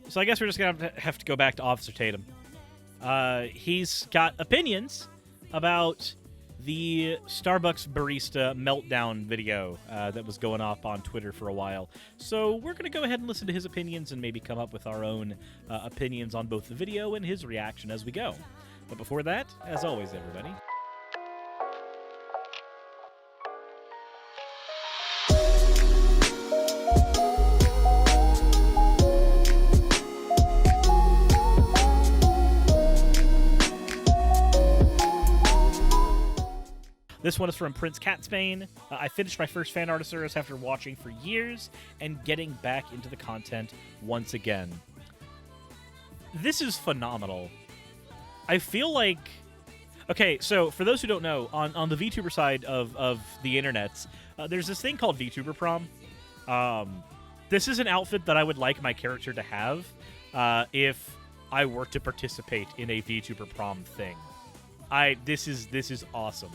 So I guess we're just going to have to go back to Officer Tatum. He's got opinions about the Starbucks barista meltdown video that was going off on Twitter for a while. So we're going to go ahead and listen to his opinions and maybe come up with our own opinions on both the video and his reaction as we go. But before that, as always, everybody, this one is from Prince Catsbane. I finished my first fan art of Suris after watching for years and getting back into the content once again. This is phenomenal. I feel like... Okay, so for those who don't know, on the VTuber side of the internets, there's this thing called VTuber Prom. This is an outfit that I would like my character to have if I were to participate in a VTuber Prom thing. This is awesome.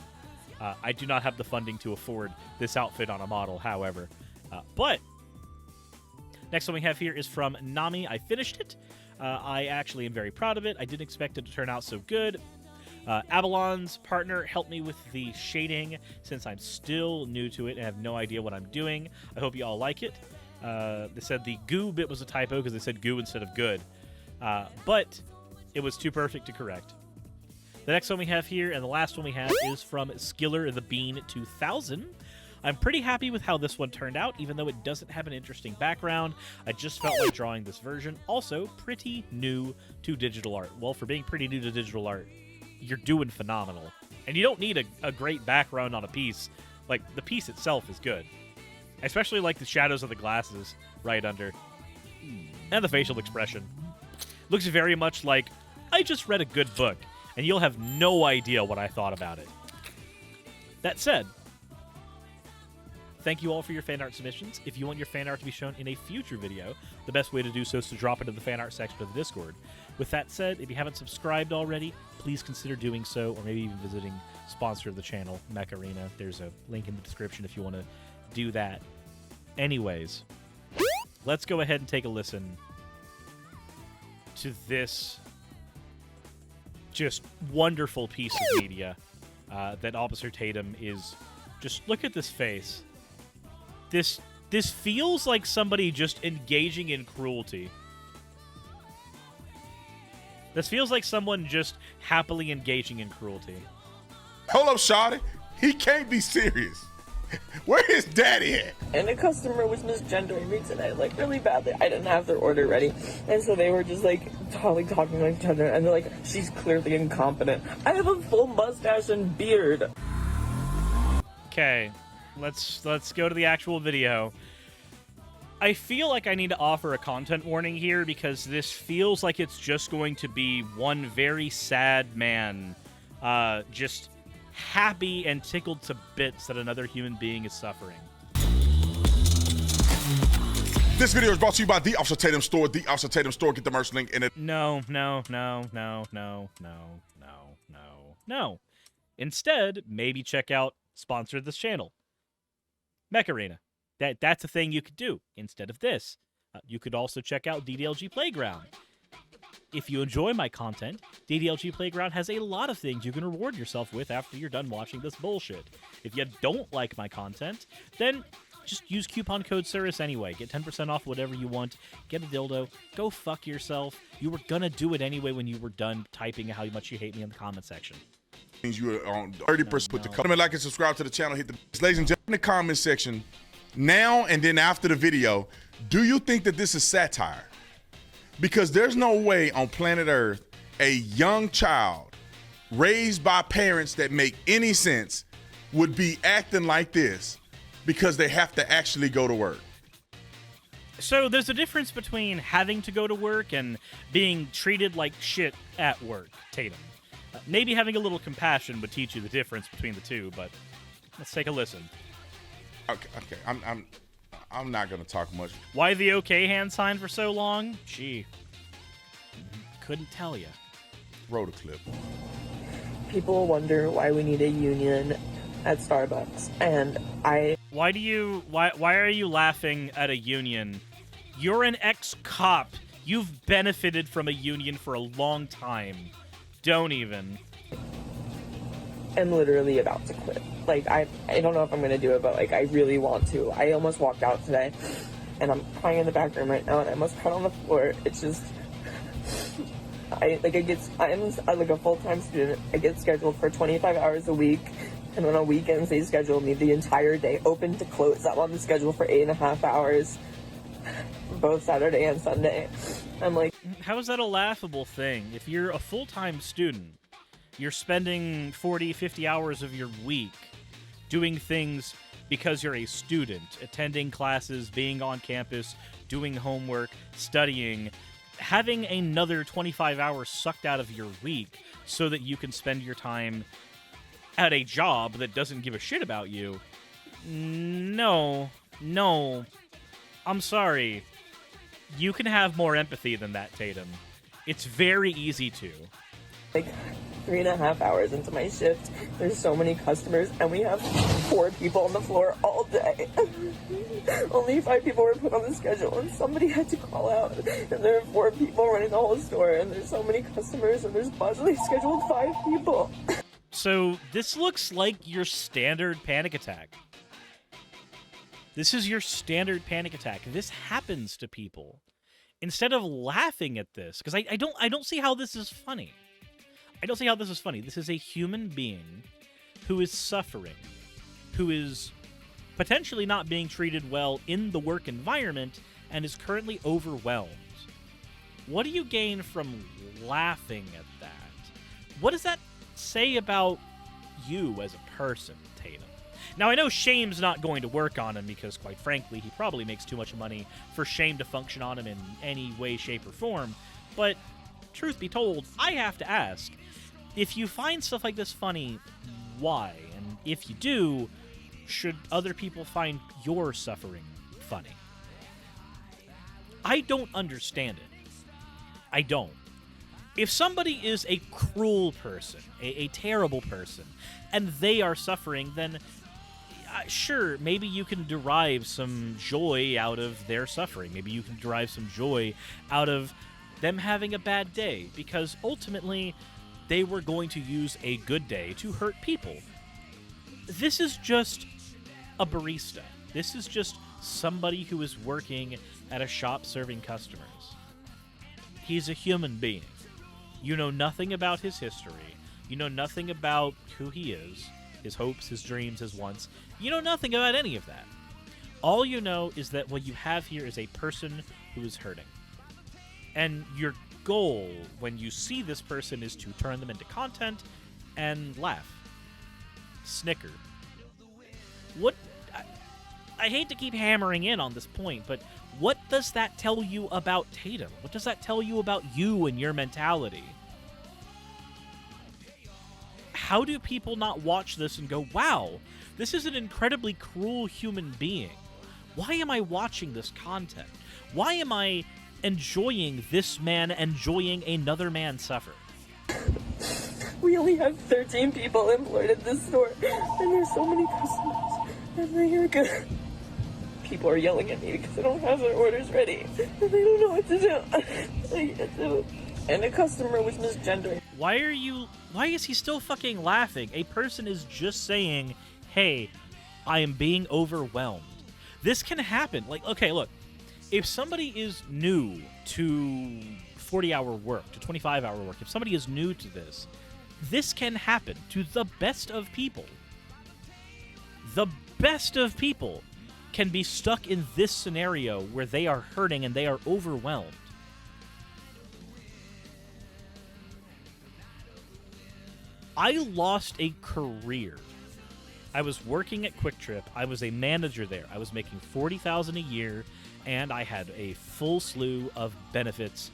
I do not have the funding to afford this outfit on a model, however. But next one we have here is from Nami. I finished it. I actually am very proud of it. I didn't expect it to turn out so good. Avalon's partner helped me with the shading since I'm still new to it and have no idea what I'm doing. I hope you all like it. They said the goo bit was a typo because they said goo instead of good. But it was too perfect to correct. The next one we have here, and the last one we have, is from Skiller the Bean 2000. I'm pretty happy with how this one turned out, even though it doesn't have an interesting background. I just felt like drawing this version. Also, pretty new to digital art. Well, for being pretty new to digital art, you're doing phenomenal. And you don't need a great background on a piece. Like, the piece itself is good. Especially, like, the shadows of the glasses right under. And the facial expression. Looks very much like, I just read a good book. And you'll have no idea what I thought about it. That said, thank you all for your fan art submissions. If you want your fan art to be shown in a future video, the best way to do so is to drop into the fan art section of the Discord. With that said, if you haven't subscribed already, please consider doing so, or maybe even visiting sponsor of the channel, Mech Arena. There's a link in the description if you want to do that. Anyways, let's go ahead and take a listen to this just wonderful piece of media that Officer Tatum is. Just look at this face. This feels like somebody just engaging in cruelty. This feels like someone just happily engaging in cruelty. Hold up, shawty. He can't be serious. Where his daddy at? And a customer was misgendering me today, like, really badly. I didn't have their order ready. And so they were just, like, talking like each other. And they're like, she's clearly incompetent. I have a full mustache and beard. Okay, let's go to the actual video. I feel like I need to offer a content warning here because this feels like it's just going to be one very sad man just happy and tickled to bits that another human being is suffering. This video is brought to you by the Officer Tatum Store. The Officer Tatum Store. Get the merch link in it. No. Instead, maybe check out sponsor of this channel, Mech Arena. That's a thing you could do instead of this. You could also check out DDLG Playground. If you enjoy my content, DDLG Playground has a lot of things you can reward yourself with after you're done watching this bullshit. If you don't like my content, then just use coupon code Suris anyway. Get 10% off whatever you want. Get a dildo. Go fuck yourself. You were gonna do it anyway when you were done typing how much you hate me in the comment section. You are on 30% with the comment, like and subscribe to the channel. Hit the ladies and gentlemen in the comment section now and then after the video. Do you think that this is satire? Because there's no way on planet Earth a young child raised by parents that make any sense would be acting like this because they have to actually go to work. So there's a difference between having to go to work and being treated like shit at work, Tatum. Maybe having a little compassion would teach you the difference between the two, but let's take a listen. Okay, I'm not gonna talk much. Why the okay hand sign for so long? Gee, couldn't tell you. Roll the clip. People wonder why we need a union at Starbucks, and Why are you laughing at a union? You're an ex-cop. You've benefited from a union for a long time. Don't even. I'm literally about to quit. Like, I don't know if I'm gonna do it, but like, I really want to. I almost walked out today, and I'm crying in the back room right now, and I almost cried on the floor. It's just, I'm like a full-time student. I get scheduled for 25 hours a week, and on weekends they schedule me the entire day, open to close. I'm on the schedule for 8.5 hours, both Saturday and Sunday. I'm like, how is that a laughable thing? If you're a full-time student, you're spending 40, 50 hours of your week doing things because you're a student, attending classes, being on campus, doing homework, studying, having another 25 hours sucked out of your week so that you can spend your time at a job that doesn't give a shit about you. No. I'm sorry. You can have more empathy than that, Tatum. It's very easy to. like 3.5 hours into my shift, there's so many customers, and we have 4 people on the floor all day. Only 5 people were put on the schedule, and somebody had to call out, and there are 4 people running the whole store, and there's so many customers, and there's possibly scheduled 5 people. So this looks like your standard panic attack. This is your standard panic attack. This happens to people. Instead of laughing at this, because I don't see how this is funny. I don't see how this is funny. This is a human being who is suffering, who is potentially not being treated well in the work environment, and is currently overwhelmed. What do you gain from laughing at that? What does that say about you as a person, Tatum? Now, I know shame's not going to work on him because, quite frankly, he probably makes too much money for shame to function on him in any way, shape, or form. But, truth be told, I have to ask, if you find stuff like this funny, why? And if you do, should other people find your suffering funny? I don't understand it. I don't. If somebody is a cruel person, a terrible person, and they are suffering, then sure, maybe you can derive some joy out of their suffering. Maybe you can derive some joy out of them having a bad day, because ultimately they were going to use a good day to hurt people. This is just a barista. This is just somebody who is working at a shop serving customers. He's a human being. You know nothing about his history. You know nothing about who he is, his hopes, his dreams, his wants. You know nothing about any of that. All you know is that what you have here is a person who is hurting. And your goal when you see this person is to turn them into content and laugh. Snicker. What? I hate to keep hammering in on this point, but what does that tell you about Tatum? What does that tell you about you and your mentality? How do people not watch this and go, wow, this is an incredibly cruel human being? Why am I watching this content? Why am I enjoying this man enjoying another man suffer? We only have 13 people employed at this store, and there's so many customers, and they're good. People are yelling at me because they don't have their orders ready, and they don't know what to do. And a customer was misgendering. Why is he still fucking laughing? A person is just saying, hey, I am being overwhelmed. This can happen. Like, okay, look, if somebody is new to 40-hour work, to 25-hour work, if somebody is new to this can happen to the best of people. The best of people can be stuck in this scenario where they are hurting and they are overwhelmed. I lost a career. I was working at Quick Trip. I was a manager there. I was making $40,000 a year, and I had a full slew of benefits,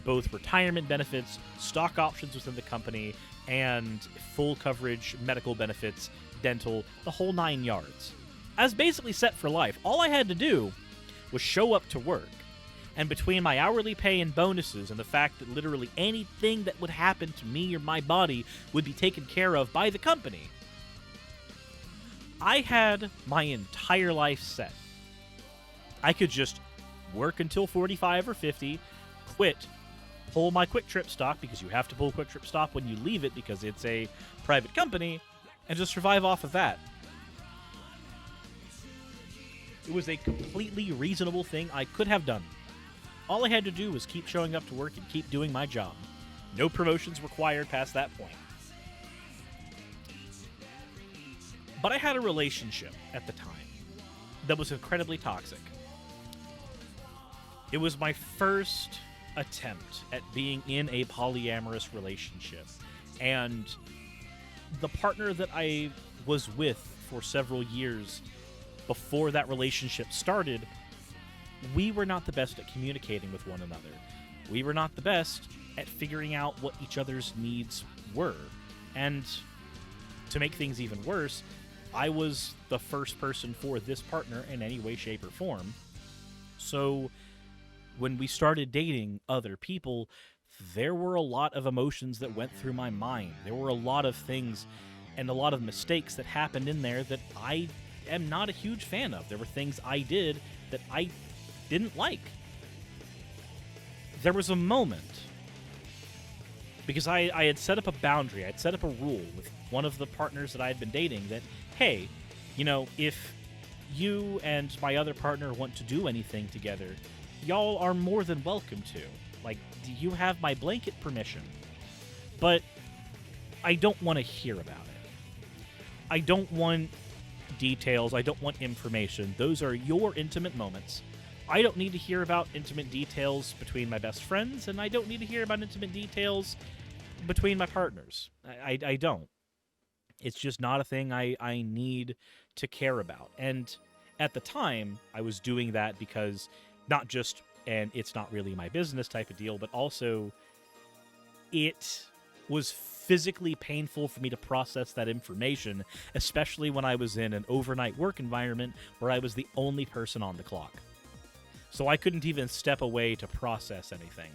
both retirement benefits, stock options within the company, and full coverage medical benefits, dental, the whole 9 yards. I was basically set for life. All I had to do was show up to work. And between my hourly pay and bonuses and the fact that literally anything that would happen to me or my body would be taken care of by the company, I had my entire life set. I could just work until 45 or 50, quit, pull my Quick Trip stock, because you have to pull Quick Trip stock when you leave it because it's a private company, and just survive off of that. It was a completely reasonable thing I could have done. All I had to do was keep showing up to work and keep doing my job. No promotions required past that point. But I had a relationship at the time that was incredibly toxic. It was my first attempt at being in a polyamorous relationship. And the partner that I was with for several years before that relationship started, we were not the best at communicating with one another. We were not the best at figuring out what each other's needs were. And to make things even worse, I was the first person for this partner in any way, shape, or form. So when we started dating other people, there were a lot of emotions that went through my mind. There were a lot of things and a lot of mistakes that happened in there that I am not a huge fan of. There were things I did that I didn't like. There was a moment, because I had set up a boundary, I had set up a rule with one of the partners that I had been dating that, hey, if you and my other partner want to do anything together, y'all are more than welcome to. Like, you have my blanket permission. But I don't want to hear about it. I don't want details. I don't want information. Those are your intimate moments. I don't need to hear about intimate details between my best friends, and I don't need to hear about intimate details between my partners. I don't. It's just not a thing I need to care about. And at the time, I was doing that because not just, and it's not really my business type of deal, but also it was physically painful for me to process that information, especially when I was in an overnight work environment where I was the only person on the clock. So I couldn't even step away to process anything.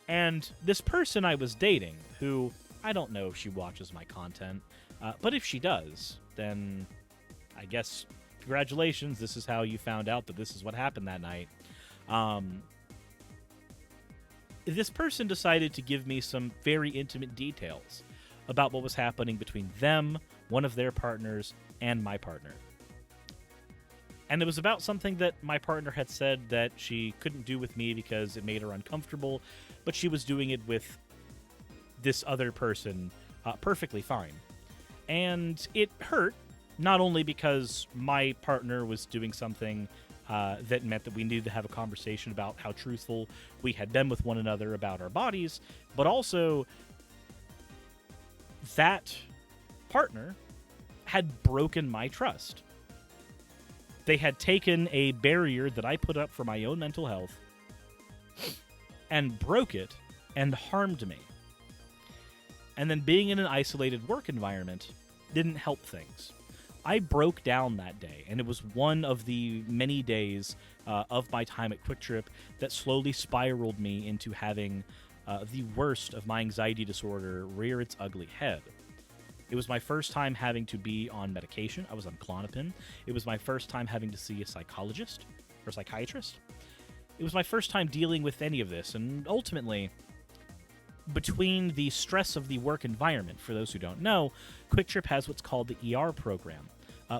And this person I was dating, who I don't know if she watches my content, but if she does, then I guess congratulations, this is how you found out that this is what happened that night. This person decided to give me some very intimate details about what was happening between them, one of their partners, and my partner. And it was about something that my partner had said that she couldn't do with me because it made her uncomfortable, but she was doing it with this other person perfectly fine. And it hurt, not only because my partner was doing something that meant that we needed to have a conversation about how truthful we had been with one another about our bodies, but also that partner had broken my trust. They had taken a barrier that I put up for my own mental health and broke it and harmed me. And then being in an isolated work environment didn't help things. I broke down that day, and it was one of the many days of my time at Quick Trip that slowly spiraled me into having the worst of my anxiety disorder rear its ugly head. It was my first time having to be on medication. I was on Klonopin. It was my first time having to see a psychologist or psychiatrist. It was my first time dealing with any of this, and ultimately, between the stress of the work environment, for those who don't know, Quick Trip has what's called the ER program,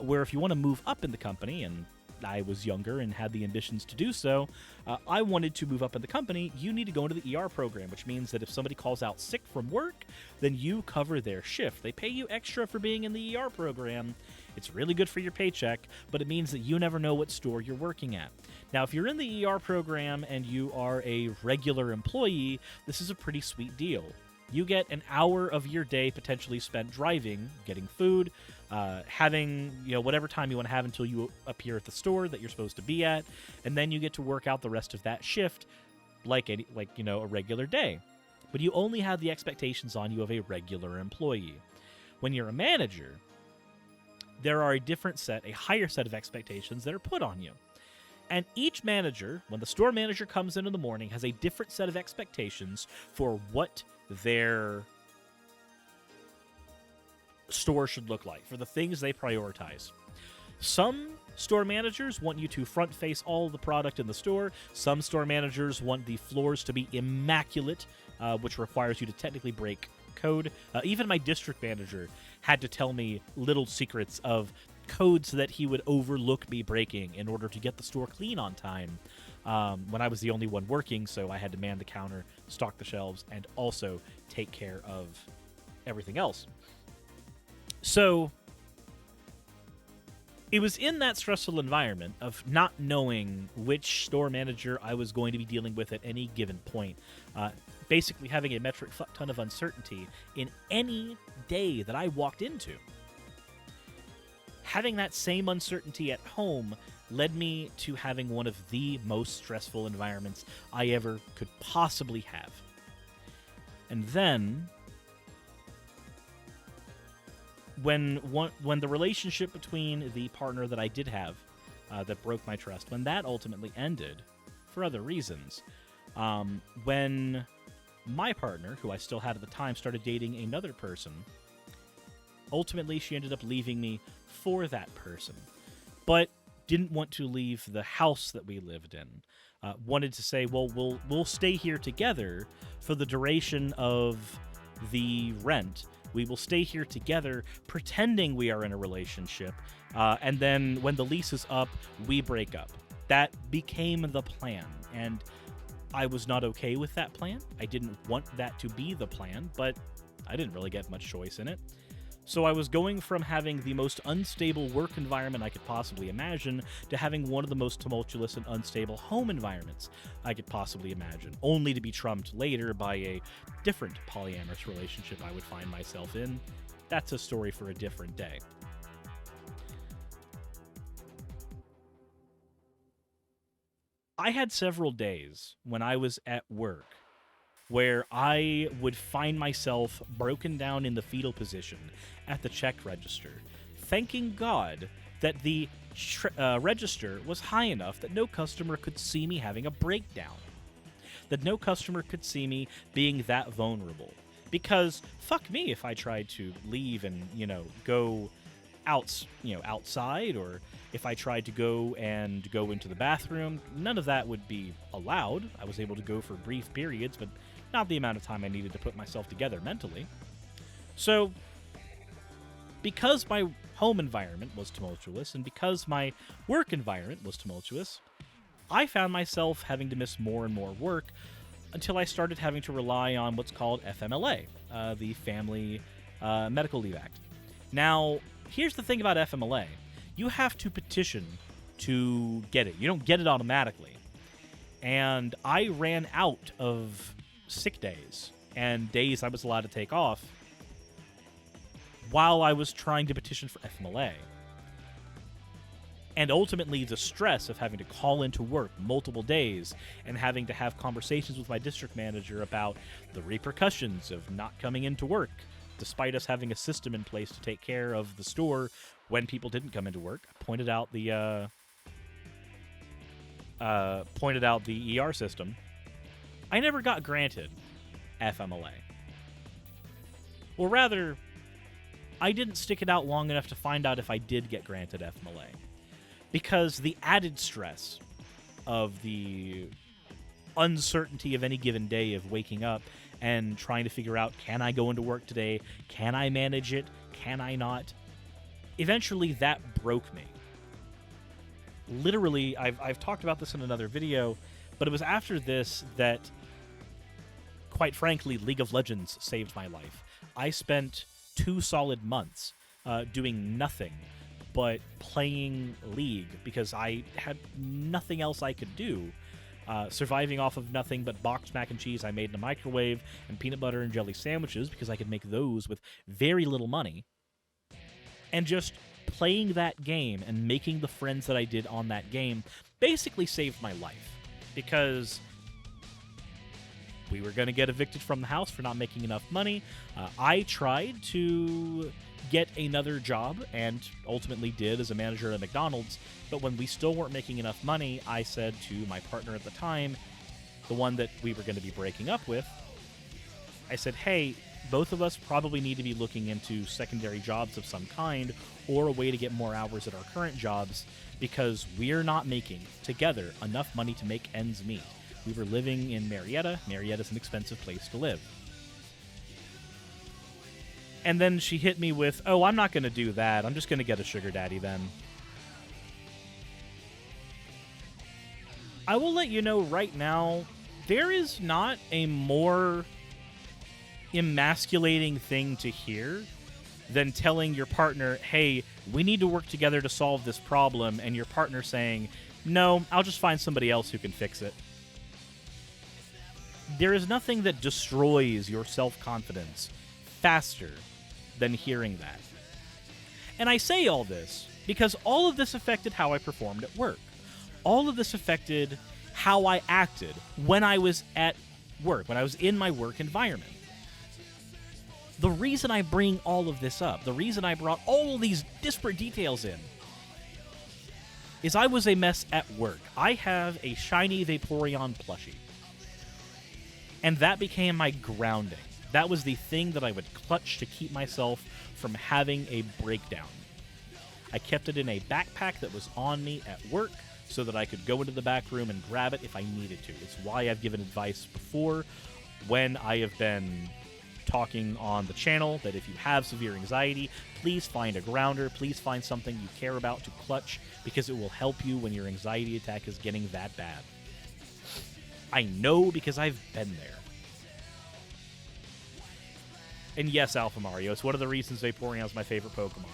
where if you want to move up in the company, and I was younger and had the ambitions to do so, I wanted to move up in the company, you need to go into the ER program, which means that if somebody calls out sick from work, then you cover their shift. They pay you extra for being in the ER program. It's really good for your paycheck, but it means that you never know what store you're working at. Now, if you're in the ER program and you are a regular employee, this is a pretty sweet deal. You get an hour of your day potentially spent driving, getting food, having whatever time you want to have until you appear at the store that you're supposed to be at, and then you get to work out the rest of that shift like a regular day. But you only have the expectations on you of a regular employee. When you're a manager, there are a higher set of expectations that are put on you. And each manager, when the store manager comes in the morning, has a different set of expectations for what their store should look like, for the things they prioritize. Some store managers want you to front face all the product in the store. Some store managers want the floors to be immaculate, which requires you to technically break code. Even my district manager had to tell me little secrets of codes that he would overlook me breaking in order to get the store clean on time. When I was the only one working, so I had to man the counter, stock the shelves, and also take care of everything else. So it was in that stressful environment of not knowing which store manager I was going to be dealing with at any given point, basically having a metric fuck ton of uncertainty in any day that I walked into. Having that same uncertainty at home led me to having one of the most stressful environments I ever could possibly have. And then, when the relationship between the partner that I did have, that broke my trust, when that ultimately ended, for other reasons, when my partner, who I still had at the time, started dating another person, ultimately she ended up leaving me for that person, but didn't want to leave the house that we lived in. Wanted to say, well, we'll stay here together for the duration of the rent. We will stay here together, pretending we are in a relationship, and then when the lease is up, we break up. That became the plan, and I was not okay with that plan. I didn't want that to be the plan, but I didn't really get much choice in it. So I was going from having the most unstable work environment I could possibly imagine to having one of the most tumultuous and unstable home environments I could possibly imagine, only to be trumped later by a different polyamorous relationship I would find myself in. That's a story for a different day. I had several days when I was at work where I would find myself broken down in the fetal position at the check register, thanking God that the register was high enough that no customer could see me having a breakdown, that no customer could see me being that vulnerable. Because fuck me if I tried to leave and, go outside, or if I tried to go into the bathroom, none of that would be allowed. I was able to go for brief periods, but not the amount of time I needed to put myself together mentally. So, because my home environment was tumultuous, and because my work environment was tumultuous, I found myself having to miss more and more work until I started having to rely on what's called FMLA, the Family Medical Leave Act. Now, here's the thing about FMLA. You have to petition to get it. You don't get it automatically. And I ran out of sick days and days I was allowed to take off while I was trying to petition for FMLA. And ultimately, the stress of having to call into work multiple days and having to have conversations with my district manager about the repercussions of not coming into work, despite us having a system in place to take care of the store when people didn't come into work. Pointed out the ER system. I never got granted FMLA. Or rather, I didn't stick it out long enough to find out if I did get granted FMLA. Because the added stress of the uncertainty of any given day of waking up and trying to figure out, can I go into work today? Can I manage it? Can I not? Eventually, that broke me. Literally, I've talked about this in another video, but it was after this that, quite frankly, League of Legends saved my life. I spent 2 solid months doing nothing but playing League because I had nothing else I could do. Surviving off of nothing but boxed mac and cheese I made in a microwave and peanut butter and jelly sandwiches because I could make those with very little money. And just playing that game and making the friends that I did on that game basically saved my life. Because we were going to get evicted from the house for not making enough money. I tried to get another job and ultimately did as a manager at McDonald's. But when we still weren't making enough money, I said to my partner at the time, the one that we were going to be breaking up with, I said, hey, both of us probably need to be looking into secondary jobs of some kind or a way to get more hours at our current jobs because we're not making, together, enough money to make ends meet. We were living in Marietta. Marietta's an expensive place to live. And then she hit me with, oh, I'm not going to do that. I'm just going to get a sugar daddy then. I will let you know right now, there is not a more emasculating thing to hear than telling your partner, hey, we need to work together to solve this problem, and your partner saying, no, I'll just find somebody else who can fix it. There is nothing that destroys your self-confidence faster than hearing that. And I say all this because all of this affected how I performed at work. All of this affected how I acted when I was at work, when I was in my work environment. The reason I bring all of this up, the reason I brought all of these disparate details in, is I was a mess at work. I have a shiny Vaporeon plushie. And that became my grounding. That was the thing that I would clutch to keep myself from having a breakdown. I kept it in a backpack that was on me at work so that I could go into the back room and grab it if I needed to. It's why I've given advice before when I have been talking on the channel that if you have severe anxiety, please find a grounder, please find something you care about to clutch because it will help you when your anxiety attack is getting that bad. I know because I've been there. And yes, Alpha Mario, it's one of the reasons Vaporeon is my favorite Pokemon.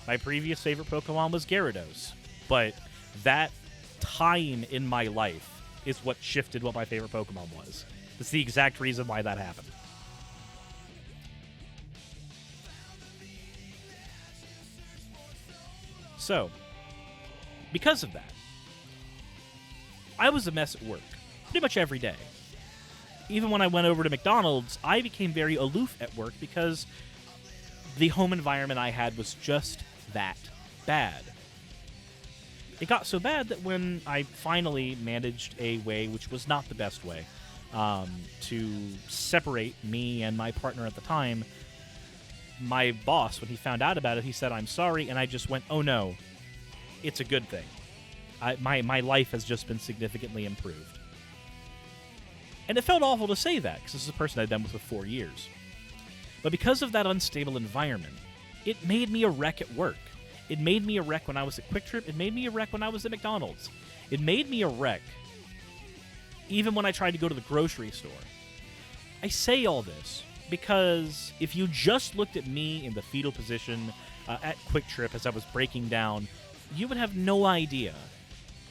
My previous favorite Pokemon was Gyarados, but that time in my life is what shifted what my favorite Pokemon was. That's the exact reason why that happened. So, because of that, I was a mess at work pretty much every day. Even when I went over to McDonald's, I became very aloof at work because the home environment I had was just that bad. It got so bad that when I finally managed a way, which was not the best way, to separate me and my partner at the time, my boss, when he found out about it, he said, I'm sorry, and I just went, oh no, it's a good thing. My life has just been significantly improved. And it felt awful to say that, because this is a person I'd been with for 4 years. But because of that unstable environment, it made me a wreck at work. It made me a wreck when I was at Quick Trip. It made me a wreck when I was at McDonald's. It made me a wreck even when I tried to go to the grocery store. I say all this because if you just looked at me in the fetal position at Quick Trip as I was breaking down, you would have no idea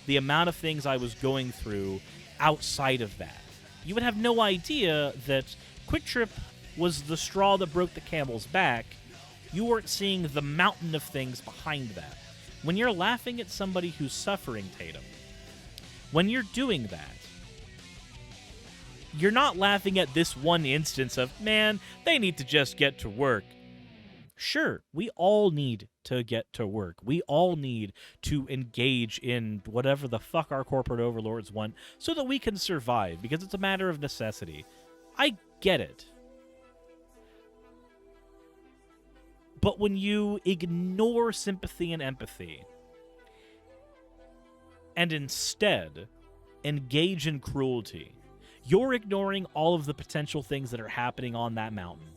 the amount of things I was going through outside of that. You would have no idea that Quick Trip was the straw that broke the camel's back. You weren't seeing the mountain of things behind that. When you're laughing at somebody who's suffering, Tatum, when you're doing that, you're not laughing at this one instance of, man, they need to just get to work. Sure, we all need to get to work. We all need to engage in whatever the fuck our corporate overlords want so that we can survive, because it's a matter of necessity. I get it. But when you ignore sympathy and empathy and instead engage in cruelty, you're ignoring all of the potential things that are happening on that mountain.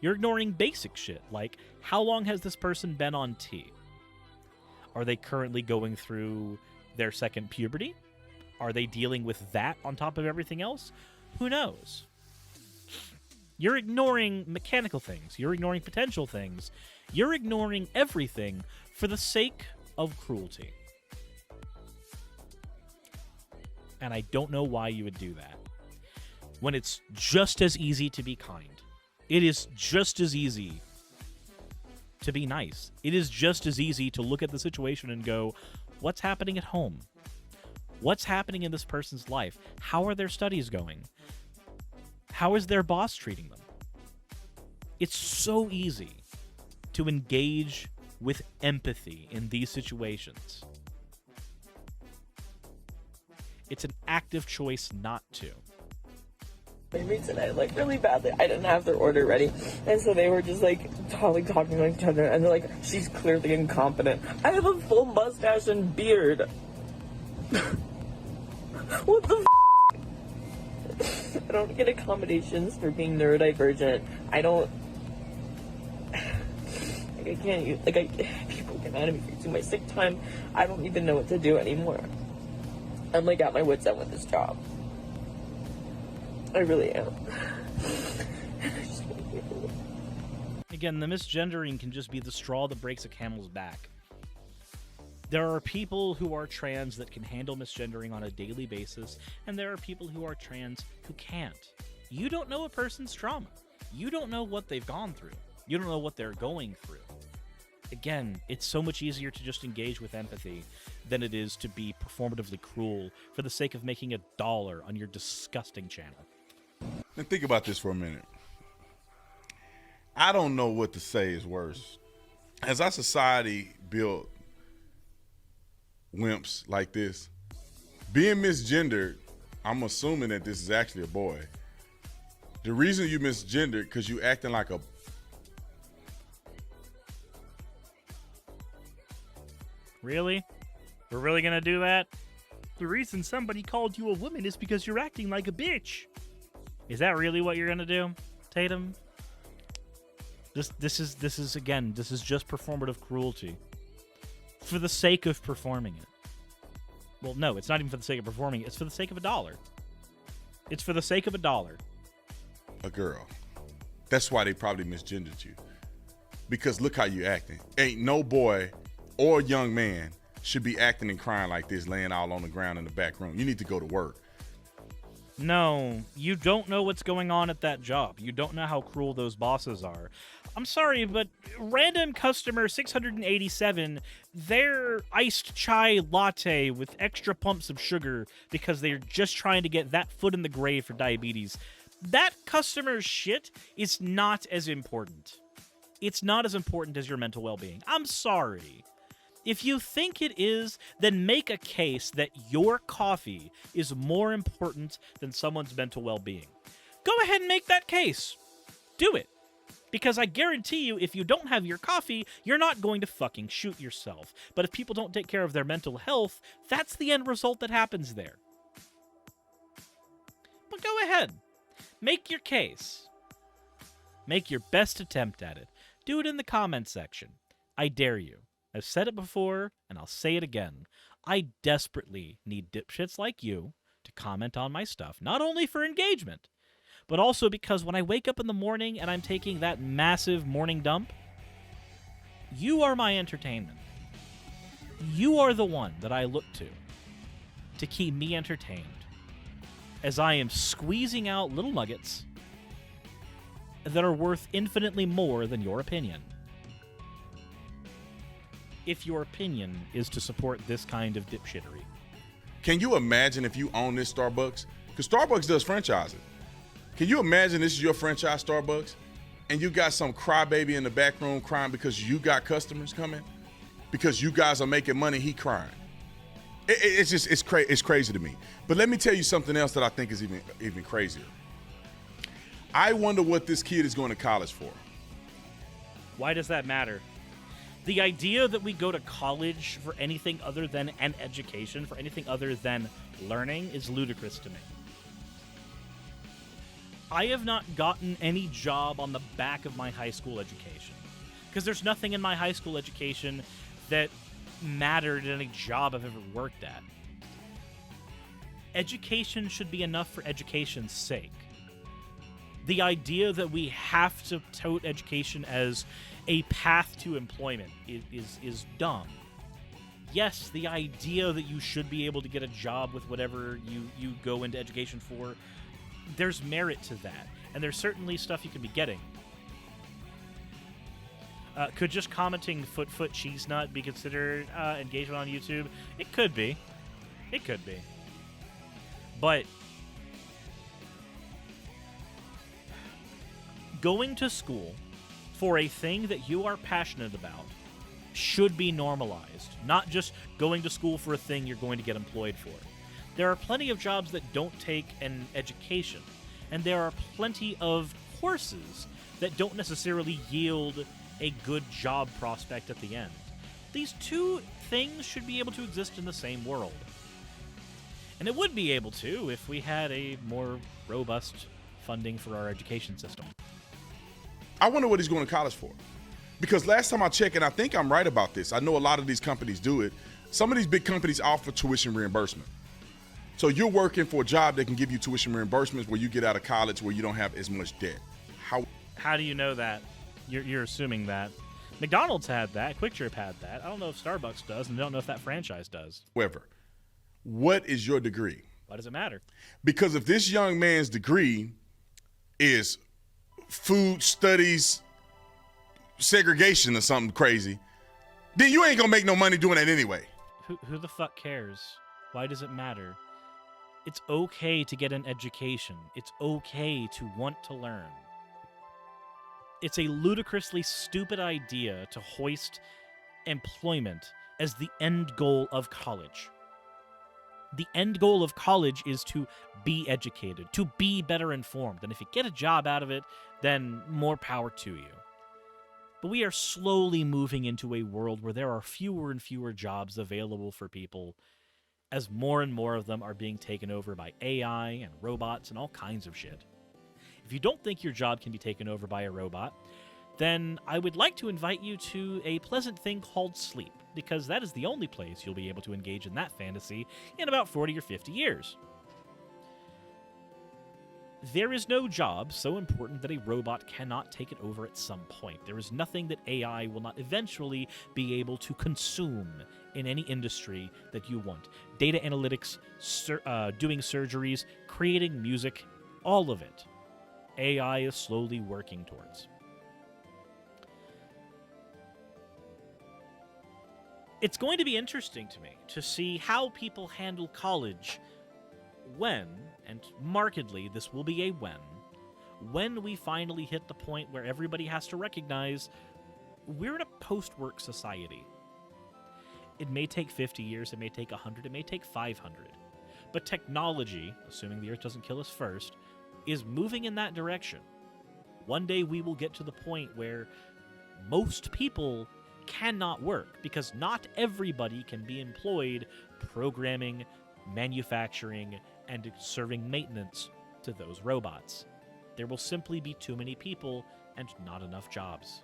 You're ignoring basic shit, like how long has this person been on T? Are they currently going through their second puberty? Are they dealing with that on top of everything else? Who knows? You're ignoring mechanical things. You're ignoring potential things. You're ignoring everything for the sake of cruelty. And I don't know why you would do that. When it's just as easy to be kind. It is just as easy to be nice. It is just as easy to look at the situation and go, what's happening at home? What's happening in this person's life? How are their studies going? How is their boss treating them? It's so easy to engage with empathy in these situations. It's an active choice not to. me today, like really badly. I didn't have their order ready, and so they were just like talking like each other, and they're like, she's clearly incompetent. I have a full mustache and beard. What the I don't get accommodations for being neurodivergent. I don't like I can't use people get mad at me for using my sick time. I don't even know what to do anymore. I'm like at my wit's end with this job. I really am. Again, the misgendering can just be the straw that breaks a camel's back. There are people who are trans that can handle misgendering on a daily basis, and there are people who are trans who can't. You don't know a person's trauma. You don't know what they've gone through. You don't know what they're going through. Again, it's so much easier to just engage with empathy than it is to be performatively cruel for the sake of making $1 on your disgusting channel. And think about this for a minute. I don't know what to say is worse. As our society built wimps like this, being misgendered, I'm assuming that this is actually a boy. The reason you misgendered because you acting like a Really? We're really gonna do that? The reason somebody called you a woman is because you're acting like a bitch. Is that really what you're gonna do, Tatum? This is just performative cruelty. For the sake of performing it. Well, no, it's not even for the sake of performing it. It's for the sake of $1. It's for the sake of $1. a girl. That's why they probably misgendered you. Because look how you acting. Ain't no boy or young man should be acting and crying like this, laying all on the ground in the back room. You need to go to work. No, you don't know what's going on at that job. You don't know how cruel those bosses are. I'm sorry, but random customer 687, their iced chai latte with extra pumps of sugar because they're just trying to get that foot in the grave for diabetes. That customer's shit is not as important. It's not as important as your mental well-being. I'm sorry. If you think it is, then make a case that your coffee is more important than someone's mental well-being. Go ahead and make that case. Do it. Because I guarantee you, if you don't have your coffee, you're not going to fucking shoot yourself. But if people don't take care of their mental health, that's the end result that happens there. But go ahead. Make your case. Make your best attempt at it. Do it in the comments section. I dare you. I've said it before, and I'll say it again. I desperately need dipshits like you to comment on my stuff, not only for engagement, but also because when I wake up in the morning and I'm taking that massive morning dump, you are my entertainment. You are the one that I look to keep me entertained, as I am squeezing out little nuggets that are worth infinitely more than your opinion. If your opinion is to support this kind of dipshittery. Can you imagine if you own this Starbucks? Because Starbucks does franchising. Can you imagine this is your franchise Starbucks and you got some crybaby in the back room crying because you got customers coming? Because you guys are making money, he crying. It's crazy to me. But let me tell you something else that I think is even crazier. I wonder what this kid is going to college for. Why does that matter? The idea that we go to college for anything other than an education, for anything other than learning, is ludicrous to me. I have not gotten any job on the back of my high school education. Because there's nothing in my high school education that mattered in any job I've ever worked at. Education should be enough for education's sake. The idea that we have to tote education as a path to employment is dumb. Yes, the idea that you should be able to get a job with whatever you go into education for, there's merit to that. And there's certainly stuff you can be getting. Could just commenting foot cheese nut be considered engagement on YouTube? It could be. It could be. But going to school for a thing that you are passionate about should be normalized, not just going to school for a thing you're going to get employed for. There are plenty of jobs that don't take an education, and there are plenty of courses that don't necessarily yield a good job prospect at the end. These two things should be able to exist in the same world. And it would be able to if we had a more robust funding for our education system. I wonder what he's going to college for. Because last time I checked, and I think I'm right about this, I know a lot of these companies do it, some of these big companies offer tuition reimbursement. So you're working for a job that can give you tuition reimbursements where you get out of college where you don't have as much debt. How do you know that? You're assuming that. McDonald's had that. Quick Trip had that. I don't know if Starbucks does, and I don't know if that franchise does. However, what is your degree? Why does it matter? Because if this young man's degree is food studies segregation or something crazy, then you ain't gonna make no money doing that anyway. Who the fuck cares? Why does it matter? It's okay to get an education. It's okay to want to learn. It's a ludicrously stupid idea to hoist employment as the end goal of college. The end goal of college is to be educated, to be better informed. And if you get a job out of it, then more power to you. But we are slowly moving into a world where there are fewer and fewer jobs available for people as more and more of them are being taken over by AI and robots and all kinds of shit. If you don't think your job can be taken over by a robot, then I would like to invite you to a pleasant thing called sleep, because that is the only place you'll be able to engage in that fantasy in about 40 or 50 years. There is no job so important that a robot cannot take it over at some point. There is nothing that AI will not eventually be able to consume in any industry that you want. Data analytics, doing surgeries, creating music, all of it. AI is slowly working towards. It's going to be interesting to me to see how people handle college when, and markedly this will be a when we finally hit the point where everybody has to recognize we're in a post-work society. It may take 50 years, it may take 100, it may take 500. But technology, assuming the Earth doesn't kill us first, is moving in that direction. One day we will get to the point where most people cannot work, because not everybody can be employed programming, manufacturing, and serving maintenance to those robots. There will simply be too many people and not enough jobs.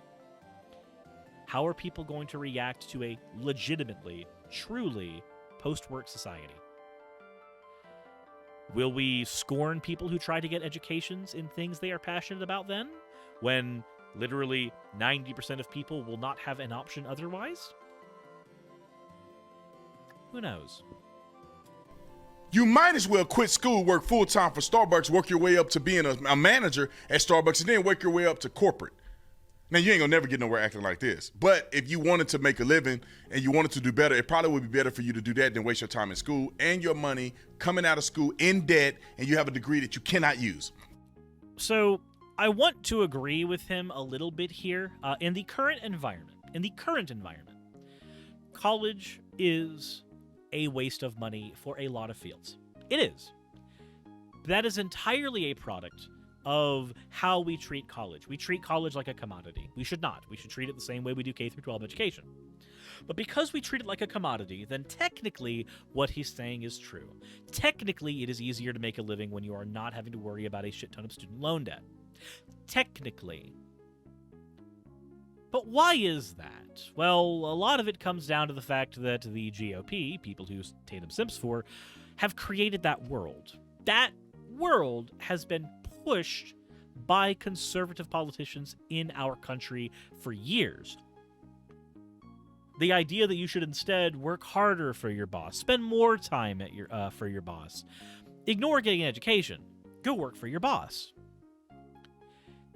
How are people going to react to a legitimately, truly post-work society? Will we scorn people who try to get educations in things they are passionate about then, when literally 90% of people will not have an option otherwise? Who knows? You might as well quit school, work full-time for Starbucks, work your way up to being a manager at Starbucks, and then work your way up to corporate. Now, you ain't gonna never get nowhere acting like this. But if you wanted to make a living and you wanted to do better, it probably would be better for you to do that than waste your time in school and your money coming out of school in debt, and you have a degree that you cannot use. So I want to agree with him a little bit here. In the current environment, college is a waste of money for a lot of fields. It is. That is entirely a product of how we treat college. We treat college like a commodity. We should not. We should treat it the same way we do K through 12 education. But because we treat it like a commodity, then technically what he's saying is true. Technically, it is easier to make a living when you are not having to worry about a shit ton of student loan debt. Technically. But why is that? Well, a lot of it comes down to the fact that the GOP, people who Tatum simps for, have created that world. That world has been pushed by conservative politicians in our country for years. The idea that you should instead work harder for your boss, spend more time at for your boss, ignore getting an education, go work for your boss.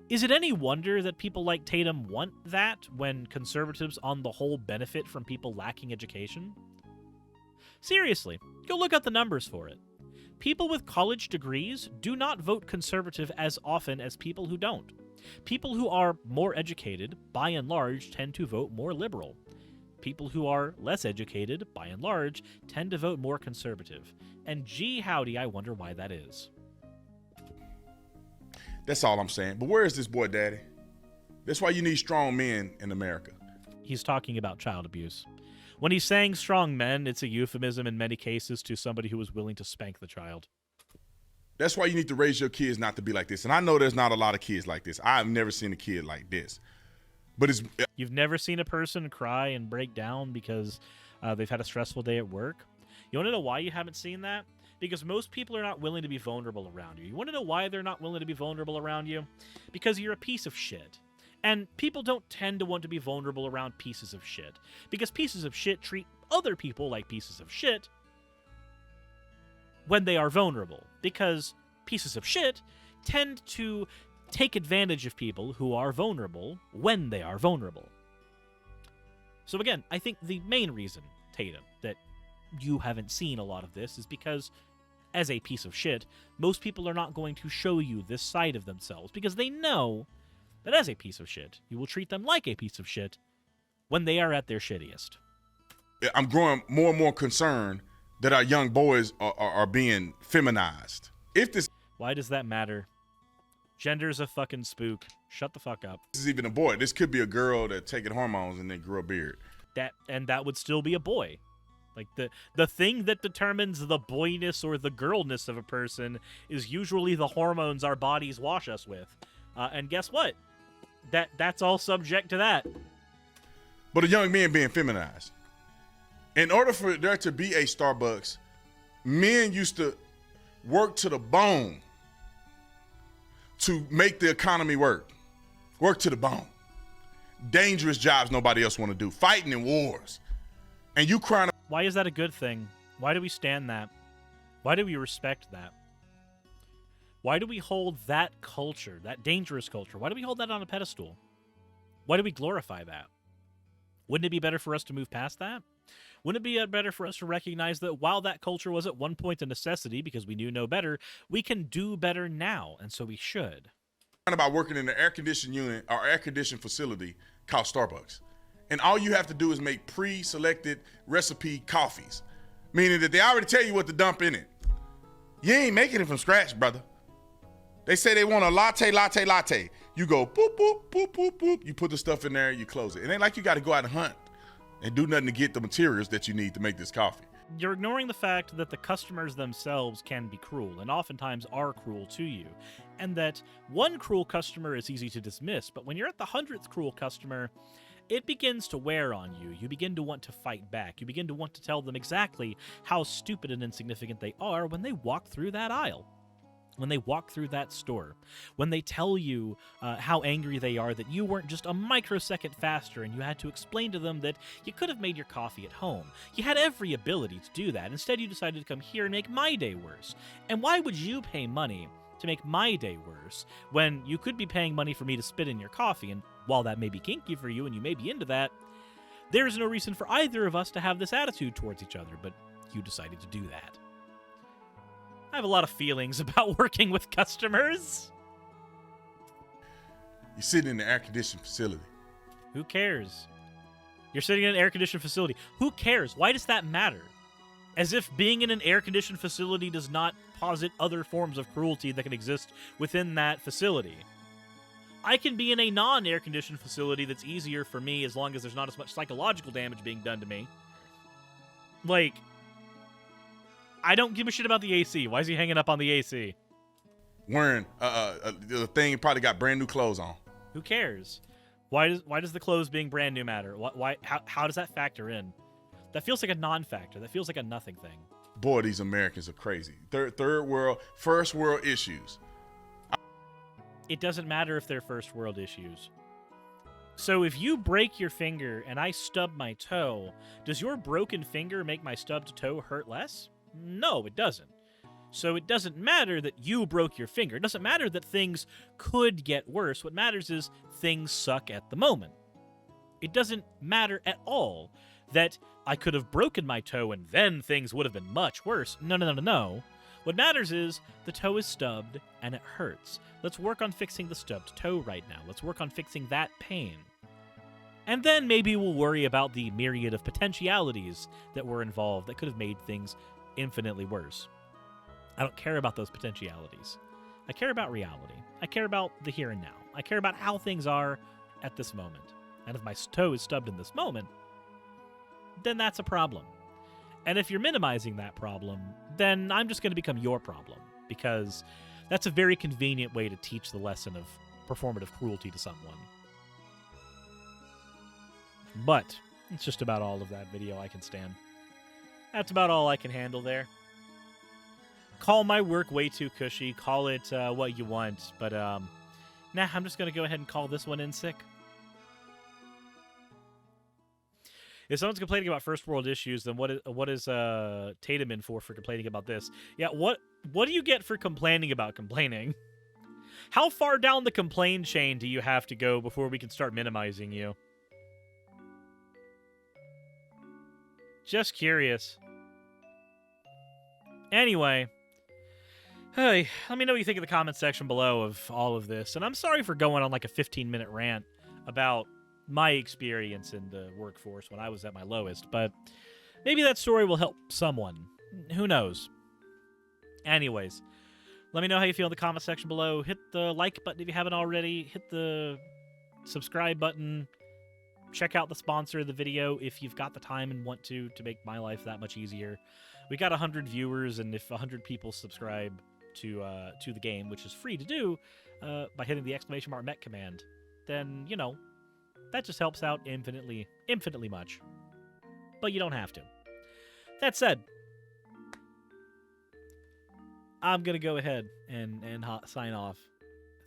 Is it any wonder that people like Tatum want that when conservatives on the whole benefit from people lacking education? Seriously, go look up the numbers for it. People with college degrees do not vote conservative as often as people who don't. People who are more educated, by and large, tend to vote more liberal. People who are less educated, by and large, tend to vote more conservative. And gee howdy, I wonder why that is. That's all I'm saying. But where is this boy daddy? That's why you need strong men in America. He's talking about child abuse. When he's saying strong men, it's a euphemism in many cases to somebody who is willing to spank the child. That's why you need to raise your kids not to be like this. And I know there's not a lot of kids like this. I've never seen a kid like this. But it's... You've never seen a person cry and break down because they've had a stressful day at work? You want to know why you haven't seen that? Because most people are not willing to be vulnerable around you. You want to know why they're not willing to be vulnerable around you? Because you're a piece of shit. And people don't tend to want to be vulnerable around pieces of shit. Because pieces of shit treat other people like pieces of shit when they are vulnerable. Because pieces of shit tend to take advantage of people who are vulnerable when they are vulnerable. So again, I think the main reason, Tatum, that you haven't seen a lot of this is because, as a piece of shit, most people are not going to show you this side of themselves because they know that as a piece of shit, you will treat them like a piece of shit when they are at their shittiest. I'm growing more and more concerned that our young boys are being feminized. If this... Why does that matter? Gender's a fucking spook. Shut the fuck up. This is even a boy. This could be a girl that's taking hormones and then grew a beard. That would still be a boy. Like, the thing that determines the boyness or the girlness of a person is usually the hormones our bodies wash us with. And guess what? That's all subject to that. But a young man being feminized. In order for there to be a Starbucks, men used to work to the bone to make the economy work. Work to the bone. Dangerous jobs nobody else want to do. Fighting in wars. And you crying. Why is that a good thing? Why do we stand that? Why do we respect that? Why do we hold that culture, that dangerous culture, why do we hold that on a pedestal? Why do we glorify that? Wouldn't it be better for us to move past that? Wouldn't it be better for us to recognize that while that culture was at one point a necessity because we knew no better, we can do better now, and so we should. About working in an air-conditioned unit or air-conditioned facility called Starbucks. And all you have to do is make pre-selected recipe coffees, meaning that they already tell you what to dump in it. You ain't making it from scratch, brother. They say they want a latte, latte, latte. You go boop, boop, boop, boop, boop. You put the stuff in there, you close it. It ain't like you got to go out and hunt and do nothing to get the materials that you need to make this coffee. You're ignoring the fact that the customers themselves can be cruel, and oftentimes are cruel to you, and that one cruel customer is easy to dismiss, but when you're at the 100th cruel customer, it begins to wear on you. You begin to want to fight back. You begin to want to tell them exactly how stupid and insignificant they are when they walk through that aisle. When they walk through that store, when they tell you how angry they are that you weren't just a microsecond faster and you had to explain to them that you could have made your coffee at home. You had every ability to do that. Instead, you decided to come here and make my day worse. And why would you pay money to make my day worse when you could be paying money for me to spit in your coffee? And while that may be kinky for you and you may be into that, there is no reason for either of us to have this attitude towards each other, but you decided to do that. I have a lot of feelings about working with customers. You're sitting in the air-conditioned facility. Who cares? You're sitting in an air-conditioned facility. Who cares? Why does that matter? As if being in an air-conditioned facility does not posit other forms of cruelty that can exist within that facility. I can be in a non-air-conditioned facility that's easier for me as long as there's not as much psychological damage being done to me. Like, I don't give a shit about the AC. Why is he hanging up on the AC? Wearing the thing, he probably got brand new clothes on. Who cares? Why does the clothes being brand new matter? How does that factor in? That feels like a non-factor. That feels like a nothing thing. Boy, these Americans are crazy. Third world, first world issues. It doesn't matter if they're first world issues. So if you break your finger and I stub my toe, does your broken finger make my stubbed toe hurt less? No, it doesn't. So it doesn't matter that you broke your finger. It doesn't matter that things could get worse. What matters is things suck at the moment. It doesn't matter at all that I could have broken my toe and then things would have been much worse. No. What matters is the toe is stubbed and it hurts. Let's work on fixing the stubbed toe right now. Let's work on fixing that pain. And then maybe we'll worry about the myriad of potentialities that were involved that could have made things infinitely worse. I don't care about those potentialities. I care about reality. I care about the here and now. I care about how things are at this moment. And if my toe is stubbed in this moment, then that's a problem. And if you're minimizing that problem, then I'm just going to become your problem, because that's a very convenient way to teach the lesson of performative cruelty to someone. But it's just about all of that video I can stand. That's about all I can handle there. Call my work way too cushy. Call it what you want. But, nah, I'm just going to go ahead and call this one in sick. If someone's complaining about first world issues, then what is Tatum in for complaining about this? Yeah, what do you get for complaining about complaining? How far down the complaint chain do you have to go before we can start minimizing you? Just curious. Anyway, hey, let me know what you think in the comments section below of all of this. And I'm sorry for going on like a 15-minute rant about my experience in the workforce when I was at my lowest, but maybe that story will help someone. Who knows? Anyways, let me know how you feel in the comment section below. Hit the like button if you haven't already. Hit the subscribe button. Check out the sponsor of the video if you've got the time and want to make my life that much easier. We got 100 viewers, and if 100 people subscribe to the game, which is free to do by hitting the !MET command, then, you know, that just helps out infinitely much. But you don't have to. That said, I'm going to go ahead and sign off.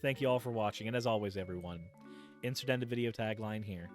Thank you all for watching, and as always, everyone, insert end of video tagline here.